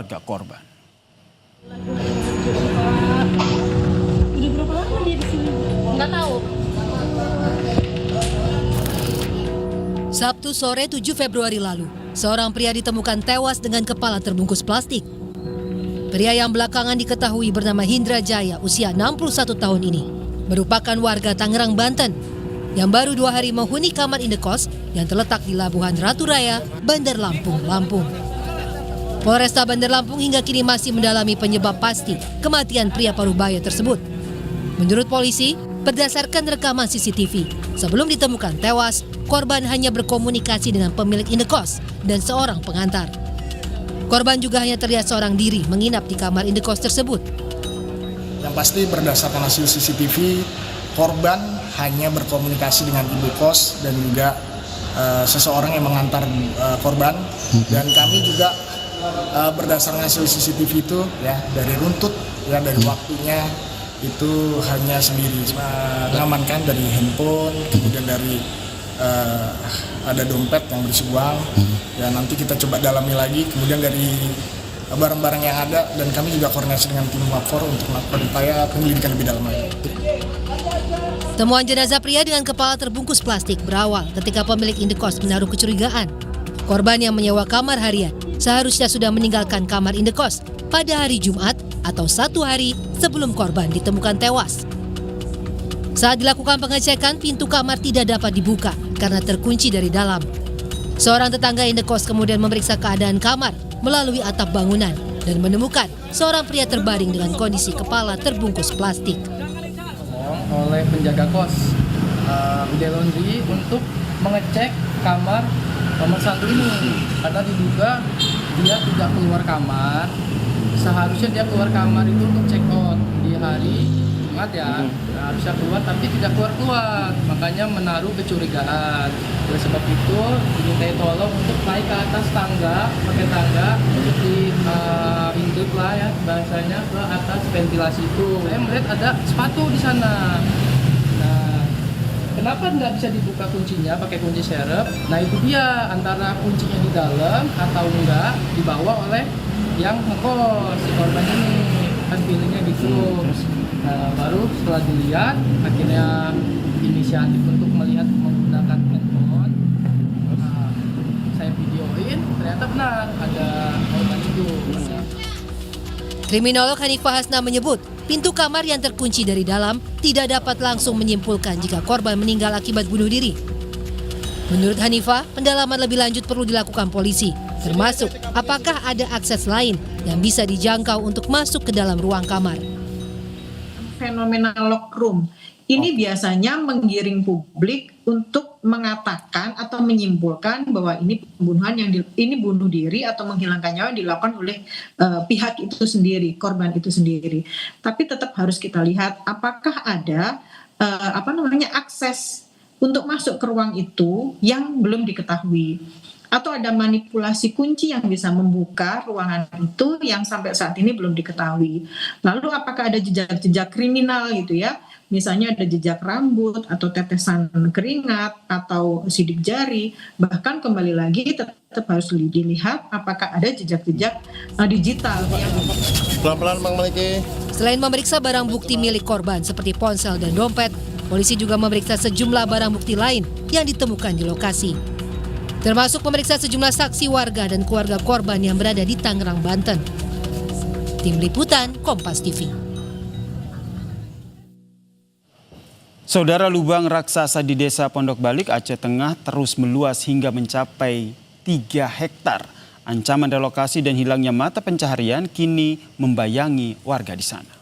keluarga korban. Udah berapa lama dia di sini? Nggak tahu. Sabtu sore 7 Februari lalu, seorang pria ditemukan tewas dengan kepala terbungkus plastik. Pria yang belakangan diketahui bernama Hindra Jaya, usia 61 tahun ini, merupakan warga Tangerang, Banten, yang baru 2 hari menghuni kamar indekos yang terletak di Labuhan Ratu Raya, Bandar Lampung, Lampung. Polresta Bandar Lampung hingga kini masih mendalami penyebab pasti kematian pria parubaya tersebut. Menurut polisi, berdasarkan rekaman CCTV, sebelum ditemukan tewas, korban hanya berkomunikasi dengan pemilik indekos dan seorang pengantar. Korban juga hanya terlihat seorang diri menginap di kamar indekos tersebut. Yang pasti berdasarkan hasil CCTV, korban hanya berkomunikasi dengan ibu kos dan juga seseorang yang mengantar korban. Dan kami juga berdasarkan hasil CCTV itu ya dari runtut ya dari waktunya itu hanya sendiri mengamankan dari handphone, kemudian dari ada dompet yang berisi uang. Ya nanti kita coba dalami lagi, kemudian dari barang-barang yang ada, dan kami juga koordinasi dengan tim Mapfor untuk melakukan upaya penyelidikan lebih dalam lagi. Temuan jenazah pria dengan kepala terbungkus plastik berawal ketika pemilik indekos menaruh kecurigaan. Korban yang menyewa kamar harian seharusnya sudah meninggalkan kamar indekos pada hari Jumat atau 1 hari sebelum korban ditemukan tewas. Saat dilakukan pengecekan, pintu kamar tidak dapat dibuka karena terkunci dari dalam. Seorang tetangga indekos kemudian memeriksa keadaan kamar melalui atap bangunan dan menemukan seorang pria terbaring dengan kondisi kepala terbungkus plastik. Oleh penjaga kos Bidai Laundry untuk mengecek kamar nomor 1 ini karena diduga dia tidak keluar kamar. Seharusnya dia keluar kamar itu untuk check out di hari Jumat ya, harusnya keluar tapi tidak keluar, makanya menaruh kecurigaan. Oleh sebab itu dimintai tolong untuk naik ke atas tangga, pakai tangga untuk diintip lah ya bahasanya ke atas ventilasi itu. Saya melihat ada sepatu di sana. Nah, kenapa nggak bisa dibuka kuncinya pakai kunci serep? Nah itu dia, antara kuncinya di dalam atau enggak dibawa oleh yang ngekos si korban ini, kan feelingnya gitu. Nah, baru setelah dilihat akhirnya inisiatif untuk melihat menggunakan handphone. Nah, saya videoin, ternyata benar ada korban itu. Kriminolog Hanifah Hasna menyebut pintu kamar yang terkunci dari dalam tidak dapat langsung menyimpulkan jika korban meninggal akibat bunuh diri. Menurut Hanifah, pendalaman lebih lanjut perlu dilakukan polisi, termasuk apakah ada akses lain yang bisa dijangkau untuk masuk ke dalam ruang kamar. Fenomena lock room ini biasanya menggiring publik untuk mengatakan atau menyimpulkan bahwa ini pembunuhan ini bunuh diri atau menghilangkan nyawa yang dilakukan oleh pihak itu sendiri, korban itu sendiri. Tapi tetap harus kita lihat apakah ada akses untuk masuk ke ruang itu yang belum diketahui. Atau ada manipulasi kunci yang bisa membuka ruangan itu yang sampai saat ini belum diketahui. Lalu apakah ada jejak-jejak kriminal gitu ya, misalnya ada jejak rambut atau tetesan keringat atau sidik jari, bahkan kembali lagi tetap harus dilihat apakah ada jejak-jejak digital. Pelan-pelan Bang Maliki. Selain memeriksa barang bukti milik korban seperti ponsel dan dompet, polisi juga memeriksa sejumlah barang bukti lain yang ditemukan di lokasi. Termasuk memeriksa sejumlah saksi warga dan keluarga korban yang berada di Tangerang, Banten. Tim Liputan, Kompas TV. Saudara, lubang raksasa di Desa Pondok Balik, Aceh Tengah terus meluas hingga mencapai 3 hektar. Ancaman relokasi dan hilangnya mata pencaharian kini membayangi warga di sana.